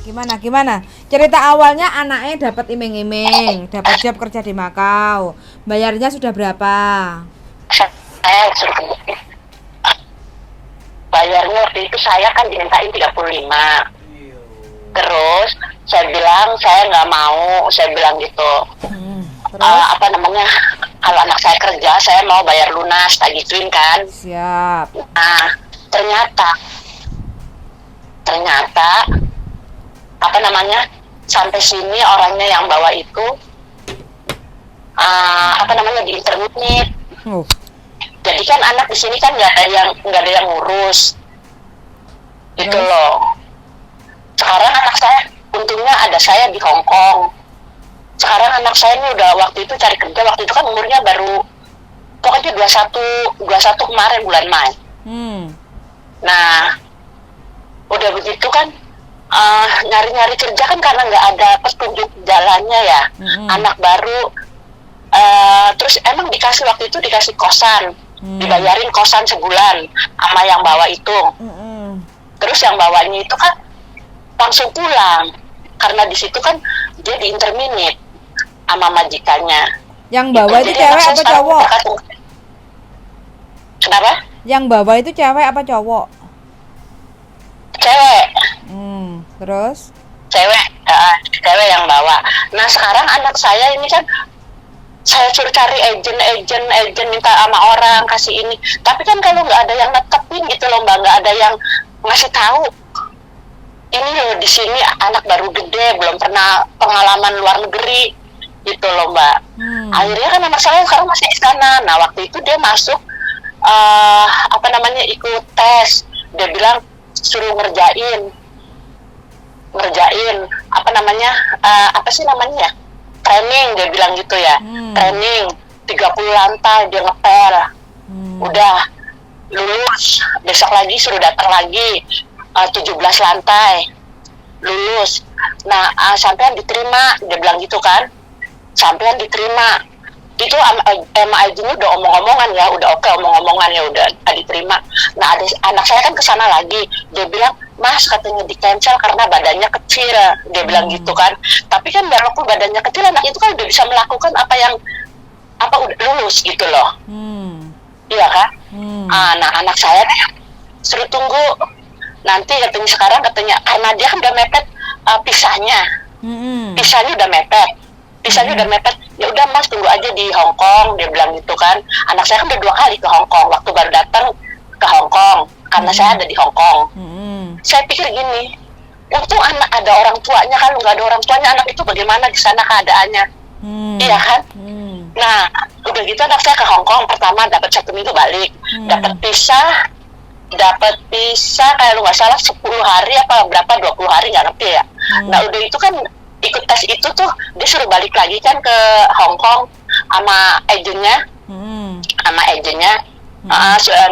Gimana? Cerita awalnya anaknya dapat iming-iming, dapat job kerja di Makau. Bayarnya sudah berapa? Saya suruh bayarnya waktu itu saya kan dimintain 35. Terus saya bilang saya nggak mau, saya bilang gitu. Terus? Kalau anak saya kerja saya mau bayar lunas, tak gituin kan. Siap. Nah ternyata sampai sini orangnya yang bawa itu di internet. Jadi kan anak di sini kan nggak ada yang ngurus gitu loh. Sekarang anak saya untungnya ada saya di Hong Kong. Sekarang anak saya ini udah waktu itu cari kerja, waktu itu kan umurnya baru pokoknya 21 kemarin bulan Mei. Nah udah begitu kan nyari-nyari kerja kan karena nggak ada petunjuk jalannya ya. Anak baru terus emang waktu itu dikasih kosan, dibayarin kosan sebulan sama yang bawa itu. Terus yang bawanya itu kan langsung pulang karena di situ kan dia di interminate sama majikannya. Yang bawa itu cewek apa cowok? Kenapa? Yang bawa itu cewek apa cowok? Cewek. Terus? Cewek yang bawa. Nah sekarang anak saya ini kan saya suruh cari agent minta sama orang kasih ini. Tapi kan kalau nggak ada yang netepin gitu loh Mbak, nggak ada yang ngasih tahu. Ini loh di sini anak baru gede, belum pernah pengalaman luar negeri gitu loh Mbak. Akhirnya kan anak saya sekarang masih di sana. Nah waktu itu dia masuk ikut tes. Dia bilang suruh ngerjain training, dia bilang gitu ya. Training 30 lantai dia ngepel. Udah lulus, besok lagi suruh datang lagi 17 lantai lulus. Nah sampean diterima, dia bilang gitu kan. Sampean diterima itu agennya udah omong-omongan ya, udah oke omong-omongan ya, udah diterima. Nah anak saya kan kesana lagi, dia bilang Mas katanya di cancel karena badannya kecil, dia bilang gitu kan. Tapi kan walaupun badannya kecil, anak itu kan udah bisa melakukan udah lulus gitu loh. Iya kan? Nah anak saya nih suruh tunggu nanti katanya karena dia kan udah mepet pisahnya udah mepet. Ya udah Mas tunggu aja di Hong Kong, dia bilang gitu kan. Anak saya kan udah 2 kali ke Hong Kong, waktu baru datang ke Hong Kong karena saya ada di Hong Kong. Saya pikir gini, waktu anak ada orang tuanya, kalau nggak ada orang tuanya anak itu bagaimana di sana keadaannya. Iya kan? Nah udah gitu anak saya ke Hong Kong, pertama dapat 1 minggu balik, dapat pisah kalau nggak salah 10 hari apa berapa 20 hari nggak ngerti ya. Nah udah itu kan ikut tes itu tuh dia suruh balik lagi kan ke Hong Kong sama agennya.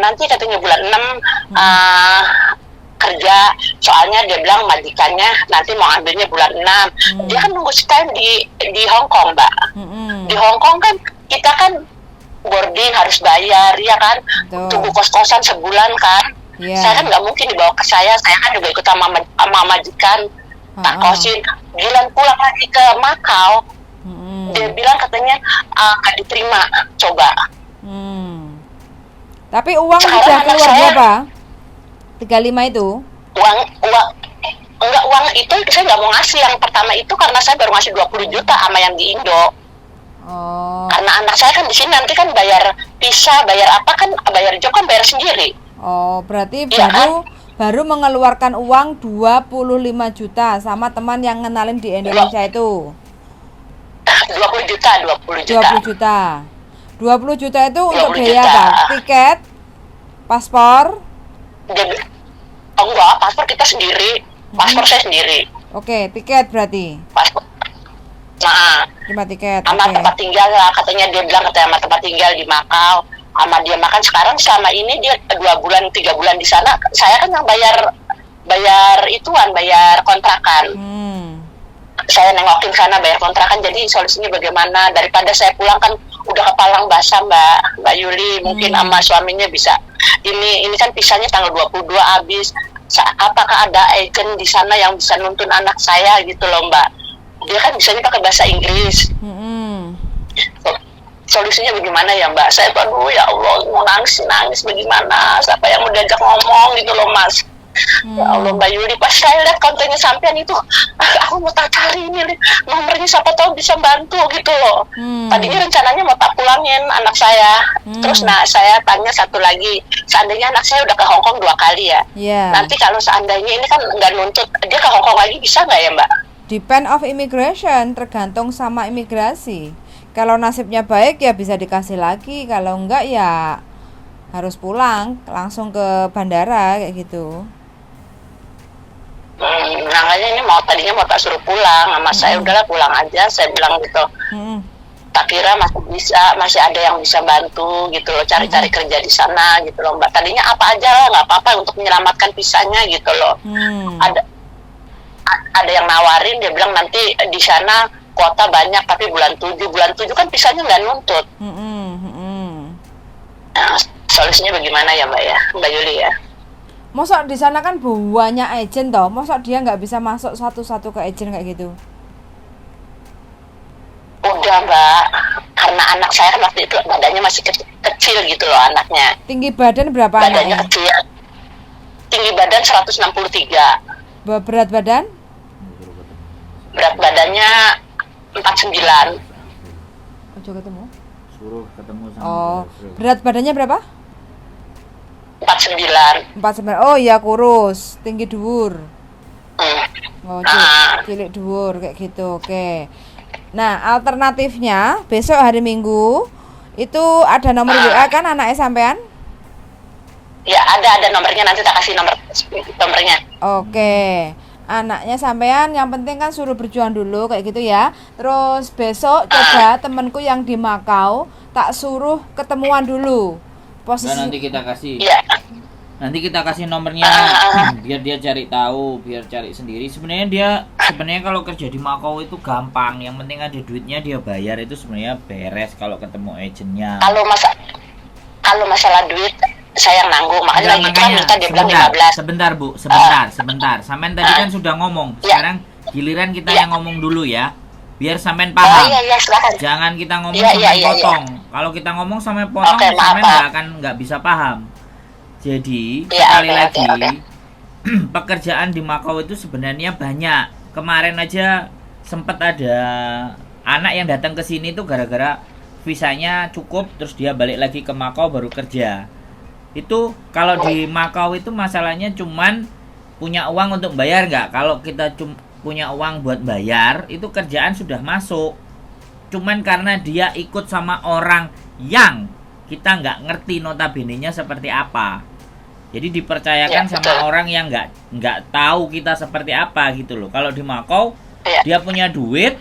Nanti katanya bulan 6 kerja, soalnya dia bilang majikannya nanti mau ambilnya bulan 6. Dia kan nunggu setahun di Hong Kong Mbak. Di Hong Kong kan kita kan boarding harus bayar ya kan. Tunggu kos-kosan sebulan kan. Saya kan nggak mungkin dibawa ke saya kan juga ikut sama majikan tak kosin. Gilan pulang lagi ke Makau, dia bilang katanya nggak diterima, coba. Tapi uang sekarang sudah keluar berapa? 35 itu? Uang itu saya nggak mau ngasih yang pertama itu karena saya baru ngasih 20 juta sama yang di Indo. Karena anak saya kan di sini nanti kan bayar pisah, bayar apa kan, bayar job kan bayar sendiri. Berarti baru mengeluarkan uang 25 juta sama teman yang ngenalin di Indonesia itu. 20 juta. 20 juta itu untuk biaya apa? Tiket? Paspor? Enggak, paspor kita sendiri. Paspor saya sendiri. Oke, tiket berarti. Paspor. Nah, 5 tiket. Sama tempat tinggal lah, katanya dia bilang sama tempat tinggal di Makau. Sama dia makan sekarang selama ini dia 2 bulan 3 bulan di sana, saya kan yang bayar kontrakan. Saya nengokin sana bayar kontrakan. Jadi solusinya bagaimana daripada saya pulang kan udah kepalang basah Mbak Yuli, mungkin sama suaminya bisa ini kan pisahnya tanggal 22 habis apakah ada agent di sana yang bisa nuntun anak saya gitu loh Mbak. Dia kan bisanya pakai bahasa Inggris. Solusinya bagaimana ya Mbak? Saya aduh ya Allah, mau nangis bagaimana? Siapa yang mau diajak ngomong gitu loh Mas? Ya Allah Mbak Yuli, pas saya lihat kontennya sampean itu, aku mau tak cari ini nomornya, siapa tahu bisa bantu gitu loh. Tadinya rencananya mau tak pulangin anak saya. Terus saya tanya satu lagi, seandainya anak saya udah ke Hongkong 2 kali ya, nanti kalau seandainya ini kan nggak nuntut, dia ke Hongkong lagi bisa nggak ya Mbak? Depend of immigration, tergantung sama imigrasi. Kalau nasibnya baik ya bisa dikasih lagi, kalau enggak ya harus pulang langsung ke bandara kayak gitu. Makanya ini tadinya mau tak suruh pulang sama saya, udahlah pulang aja, saya bilang gitu. Tak kira masih ada yang bisa bantu gitu loh, cari-cari kerja di sana gitu loh Mbak. Tadinya apa aja lah, nggak apa-apa untuk menyelamatkan visanya gitu loh. Ada yang nawarin, dia bilang nanti di sana kuota banyak, tapi bulan 7 kan visanya nggak nuntut. Nah, solusinya bagaimana ya Mbak ya, Mbak Yuli ya? Masa di sana kan banyak agent toh, masa dia nggak bisa masuk satu-satu ke agent kayak gitu? Udah Mbak, karena anak saya kan waktu itu badannya masih kecil gitu loh anaknya. Tinggi badan berapa badannya anaknya? Kecil. Tinggi badan 163. Berat badan? Berat badannya 49. Ojo ketemu. Suruh ketemu sama Berat badannya berapa? 49. 49. Oh iya, kurus, tinggi dhuwur. Cilik dhuwur kayak gitu. Oke. Nah, alternatifnya besok hari Minggu itu ada nomor WA kan anaknya sampean? Ya, ada nomornya, nanti tak kasih nomornya. Oke. Anaknya sampean yang penting kan suruh berjuang dulu kayak gitu ya. Terus besok coba temenku yang di Makau tak suruh ketemuan dulu. Posisi nanti kita kasih. Iya. Nanti kita kasih nomornya biar dia cari tahu, biar cari sendiri. Sebenarnya kalau kerja di Makau itu gampang. Yang penting ada duitnya, dia bayar, itu sebenarnya beres kalau ketemu agentnya. Kalau masalah duit saya yang nanggung, makanya lagi kan minta dia bilang 15. Sebentar Bu, sebentar. Sampean tadi kan sudah ngomong. Sekarang giliran kita yang ngomong dulu ya. Biar sampean paham. Jangan kita ngomong sampai potong. Kalau kita ngomong sampai potong, sampean nggak bisa paham. Jadi sekali lagi, pekerjaan di Makau itu sebenarnya banyak. Kemarin aja sempat ada anak yang datang ke sini tuh gara-gara visanya cukup, terus dia balik lagi ke Makau baru kerja. Itu kalau di Makau itu masalahnya cuman punya uang untuk bayar nggak? Kalau kita punya uang buat bayar, itu kerjaan sudah masuk. Cuman karena dia ikut sama orang yang kita nggak ngerti notabene-nya seperti apa, jadi dipercayakan sama orang yang nggak tahu kita seperti apa gitu loh. Kalau di Makau dia punya duit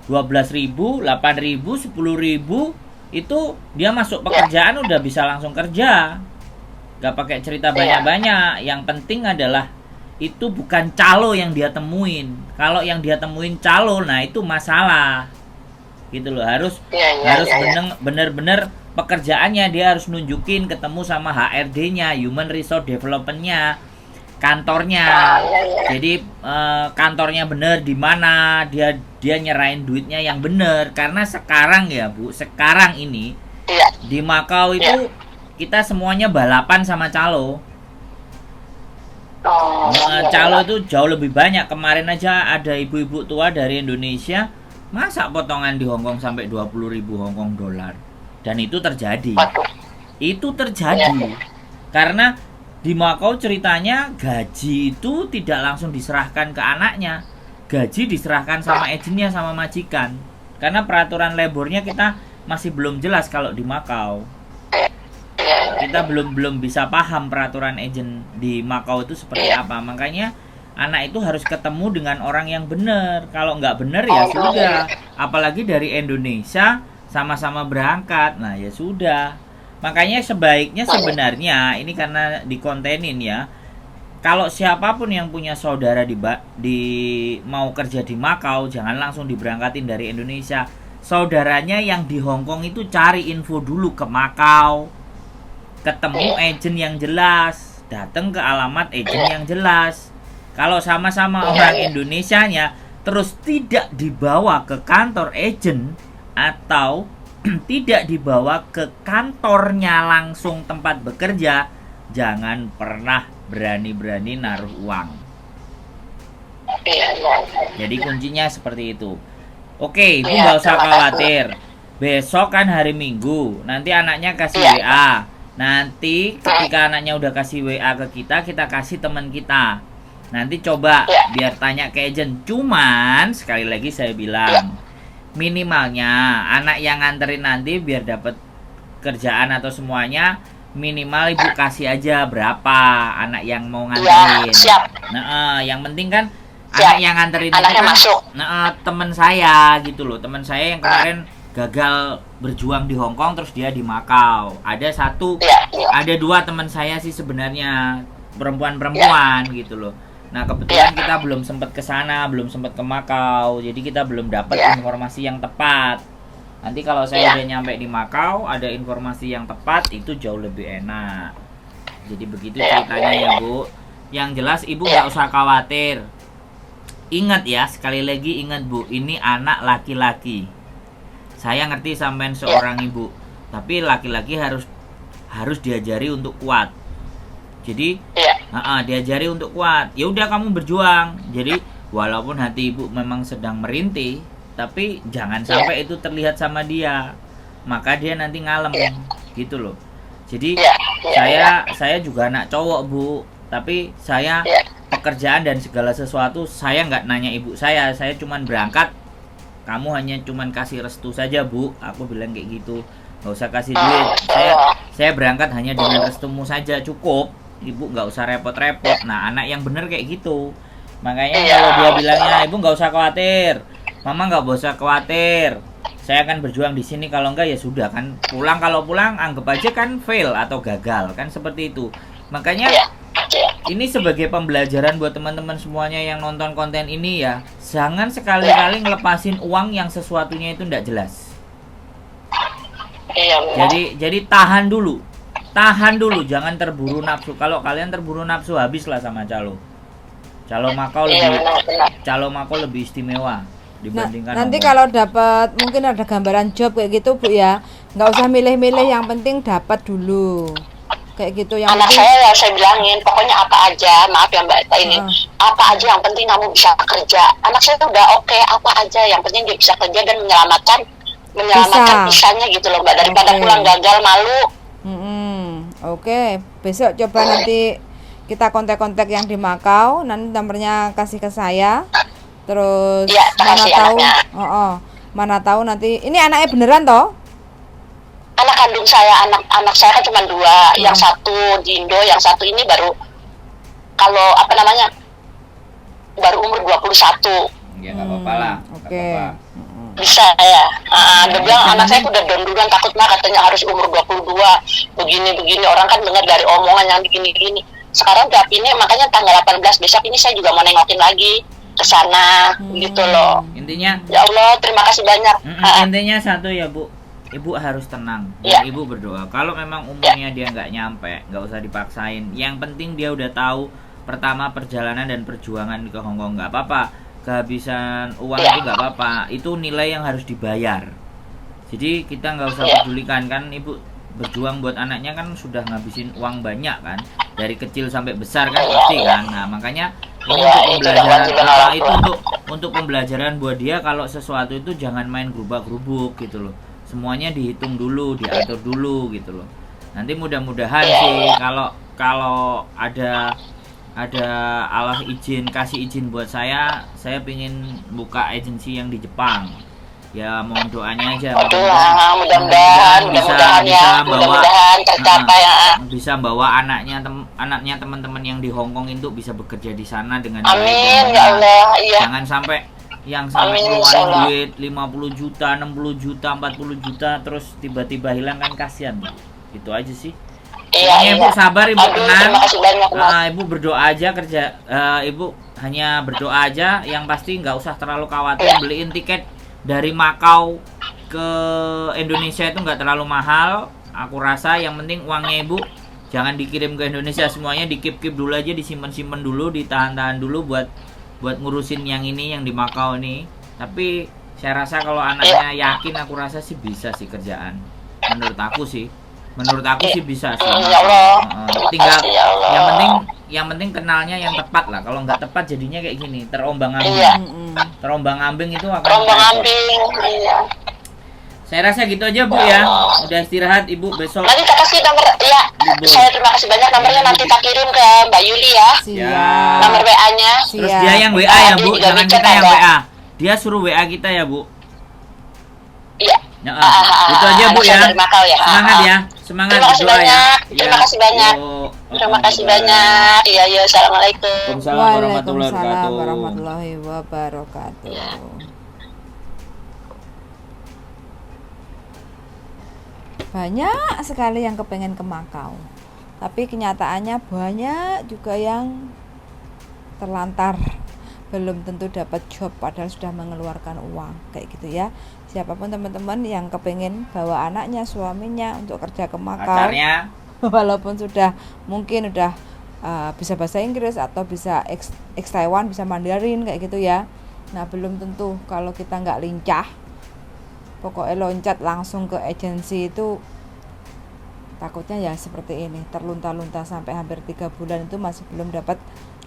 12.000, 8.000, 10.000, itu dia masuk pekerjaan udah bisa langsung kerja, nggak pakai cerita banyak-banyak. Yang penting adalah itu bukan calo yang dia temuin. Kalau yang dia temuin calo, nah itu masalah gitu loh. Harus bener-bener pekerjaannya dia harus nunjukin, ketemu sama HRD-nya, Human Resource Development-nya, kantornya. Jadi kantornya bener di mana, dia nyerahin duitnya yang bener. Karena sekarang ya Bu, sekarang ini di Makau itu kita semuanya balapan sama calo. Calo itu jauh lebih banyak. Kemarin aja ada ibu-ibu tua dari Indonesia masak potongan di Hongkong sampai 20.000 Hongkong dolar. Dan itu terjadi. Karena di Makau ceritanya gaji itu tidak langsung diserahkan ke anaknya. Gaji diserahkan sama agennya, sama majikan. Karena peraturan labornya kita masih belum jelas kalau di Makau. Kita belum bisa paham peraturan agent di Makau itu seperti apa. Makanya anak itu harus ketemu dengan orang yang benar. Kalau nggak benar ya sudah. Apalagi dari Indonesia sama-sama berangkat. Nah ya sudah. Makanya sebaiknya sebenarnya ini karena dikontenin ya. Kalau siapapun yang punya saudara mau kerja di Makau, jangan langsung diberangkatin dari Indonesia. Saudaranya yang di Hongkong itu cari info dulu ke Makau. Ketemu agent yang jelas datang ke alamat agent yang jelas. Kalau sama-sama orang Indonesianya terus tidak dibawa ke kantor agent atau tidak dibawa ke kantornya langsung tempat bekerja, jangan pernah berani-berani naruh uang. Jadi kuncinya seperti itu. Oke, Ibu nggak usah khawatir. Besok kan hari Minggu, nanti anaknya kasih WA. Nanti ketika anaknya udah kasih WA ke kita kasih teman kita. Nanti coba biar tanya ke agent. Cuman sekali lagi saya bilang, minimalnya anak yang nganterin nanti biar dapat kerjaan atau semuanya, minimal Ibu kasih aja berapa anak yang mau nganterin. Nah, yang penting kan anak yang nganterin itu kan teman saya gitu loh. Teman saya yang kemarin gagal berjuang di Hong Kong terus dia di Makau. Ada 2 teman saya sih sebenarnya, perempuan-perempuan gitu loh. Nah, kebetulan kita belum sempat ke sana, belum sempat ke Makau. Jadi kita belum dapat informasi yang tepat. Nanti kalau saya udah nyampe di Makau, ada informasi yang tepat, itu jauh lebih enak. Jadi begitu ceritanya ya, Bu. Yang jelas Ibu nggak usah khawatir. Ingat ya, sekali lagi ingat, Bu, ini anak laki-laki. Saya ngerti sampean seorang ibu, tapi laki-laki harus diajari untuk kuat. Jadi diajari untuk kuat. Ya udah, kamu berjuang. Jadi walaupun hati Ibu memang sedang merintih, tapi jangan sampai itu terlihat sama dia. Maka dia nanti ngalem gitu loh. Jadi saya juga anak cowok, Bu, tapi saya pekerjaan dan segala sesuatu saya nggak nanya ibu saya cuman berangkat. Kamu hanya cuman kasih restu saja, Bu. Aku bilang kayak gitu. Nggak usah kasih duit. Saya berangkat hanya dengan restumu saja cukup. Ibu nggak usah repot-repot. Nah, anak yang bener kayak gitu. Makanya kalau dia bilangnya, Ibu nggak usah khawatir, Mama nggak usah khawatir, saya akan berjuang di sini. Kalau enggak ya sudah kan, pulang. Kalau pulang anggap aja kan fail atau gagal kan, seperti itu. Makanya ini sebagai pembelajaran buat teman-teman semuanya yang nonton konten ini ya. Jangan sekali-kali ngelepasin uang yang sesuatunya itu tidak jelas. Jadi tahan dulu, jangan terburu nafsu. Kalau kalian terburu nafsu, habislah sama calo Makau lebih istimewa dibandingkan. Nanti kalau dapat, mungkin ada gambaran job kayak gitu, Bu ya, nggak usah milih-milih, yang penting dapat dulu kayak gitu. Yang anak saya bilangin, pokoknya apa aja, maaf ya Mbak ini, apa aja yang penting kamu bisa kerja. Anak saya udah oke, apa aja yang penting dia bisa kerja dan menyelamatkan pisahnya gitu loh Mbak, daripada pulang gagal malu. Oke, besok coba nanti kita kontak-kontak yang di Makau, nanti nomornya kasih ke saya. Terus mana tahu nanti ini anaknya beneran toh? Anak kandung saya, anak saya kan cuma 2, yang satu di Indo, yang satu ini baru baru umur 21. Ya nggak apa-apa lah. Oke. Bisa ya. Dia bilang anak saya udah down duluan, takut katanya harus umur 22 begini orang kan dengar dari omongan yang begini. Sekarang tiap ini makanya tanggal 18 besok ini saya juga mau nengokin lagi ke sana gitu loh. Intinya ya Allah, terima kasih banyak. Intinya satu ya, Bu. Ibu harus tenang. Ibu berdoa. Kalau memang umurnya dia nggak nyampe, nggak usah dipaksain. Yang penting dia udah tahu pertama perjalanan dan perjuangan ke Hong Kong, nggak apa-apa. Kehabisan uang itu nggak apa-apa. Itu nilai yang harus dibayar. Jadi kita nggak usah pedulikan kan, Ibu berjuang buat anaknya kan sudah ngabisin uang banyak kan, dari kecil sampai besar kan pasti kan. Nah makanya ini untuk pembelajaran, untuk pembelajaran buat dia. Kalau sesuatu itu jangan main gerubak-gerubuk gitu loh. Semuanya dihitung dulu, diatur dulu gitu loh. Nanti mudah-mudahan sih kalau ada Allah kasih izin buat saya pingin buka agensi yang di Jepang. Ya mohon doanya aja. Mudah-mudahan tercapai. Bisa bawa anaknya teman-teman yang di Hong Kong itu bisa bekerja di sana dengan baik. Amin ya Allah. Jangan sampai ngeluarin duit 50 juta, 60 juta, 40 juta terus tiba-tiba hilang kan, kasihan. Itu aja sih. Ibu sabar, Ibu tenang. Ibu berdoa aja Ibu hanya berdoa aja. Yang pasti nggak usah terlalu khawatir. Beliin tiket dari Makau ke Indonesia itu nggak terlalu mahal. Aku rasa yang penting uangnya Ibu Jangan dikirim ke Indonesia semuanya, dikip-kip dulu aja, disimpan-simpan dulu, ditahan-tahan dulu buat ngurusin yang ini, yang di Makau ini. Tapi saya rasa kalau anaknya yakin, aku rasa sih bisa sih kerjaan. Menurut aku sih bisa sih. Ya Allah. Tinggal Ya Allah. yang penting kenalnya yang tepat lah. Kalau nggak tepat jadinya kayak gini, terombang-ambing. Iya. Terombang-ambing itu akan Terombang-ambing. Iya. Saya rasa gitu aja Bu ya. Udah istirahat Ibu, besok. Nanti tak kasih nomor ya. Saya terima kasih banyak nomornya, nanti tak kirim ke Mbak Yuli ya. Siap. Nomor WA-nya. Terus dia yang WA ya Bu, jangan kita yang WA. Dia suruh WA kita ya Bu. Iya. Ya, itu aja Bu ya. Semangat ya. Semangat Terima kasih berdoa ya. banyak. Terima kasih banyak. Yuk. Terima kasih banyak. Iya, iya. Assalamualaikum. Waalaikumsalam warahmatullahi Waalaikumsalam wabarakatuh. warahmatullahi wabarakatuh. Banyak sekali yang kepengen ke Makau, tapi kenyataannya banyak juga yang terlantar, belum tentu dapat job padahal sudah mengeluarkan uang kayak gitu ya. Siapapun teman-teman yang kepengen bawa anaknya, suaminya untuk kerja ke Makau, Pacarnya walaupun sudah mungkin udah bisa bahasa Inggris atau bisa ex Taiwan, bisa Mandarin kayak gitu ya. Nah belum tentu kalau kita nggak lincah, pokoknya loncat langsung ke agensi itu, takutnya ya seperti ini, terlunta-lunta sampai hampir 3 bulan itu masih belum dapat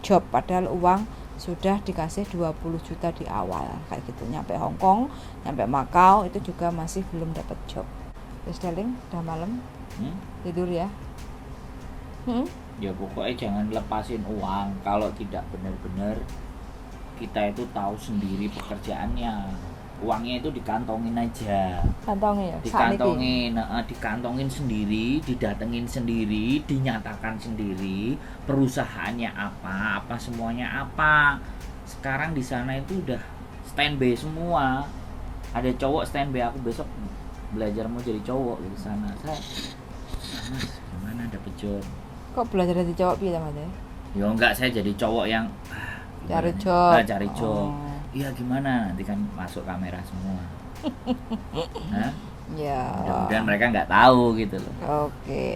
job padahal uang sudah dikasih 20 juta di awal kayak gitu. Nyampe Hong Kong, nyampe Makau itu juga masih belum dapat job. Terus darling, udah malam, tidur ya. ya pokoknya jangan lepasin uang kalau tidak benar-benar kita itu tahu sendiri pekerjaannya. Uangnya itu dikantongin aja, Kantongnya ya, dikantongin sendiri, didatengin sendiri, dinyatakan sendiri perusahaannya apa semuanya apa. Sekarang di sana itu udah standby semua. Ada cowok standby, aku besok belajar mau jadi cowok di sana. Saya Mas, gimana dapet job? Kok belajar jadi cowok piye Mas? Ya enggak, saya jadi cowok yang Cari job. Cari job. Iya gimana? Nanti kan masuk kamera semua. Hah? Ya. Mudah-mudahan mereka nggak tahu gitu loh. Oke.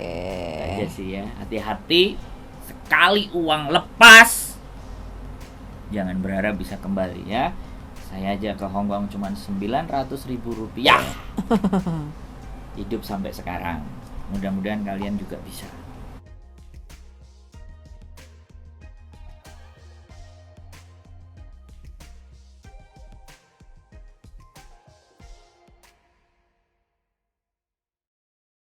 Aja sih ya. Hati-hati. Sekali uang lepas, jangan berharap bisa kembali ya. Saya aja ke Hong Kong cuma 900.000 rupiah. Hidup sampai sekarang. Mudah-mudahan kalian juga bisa.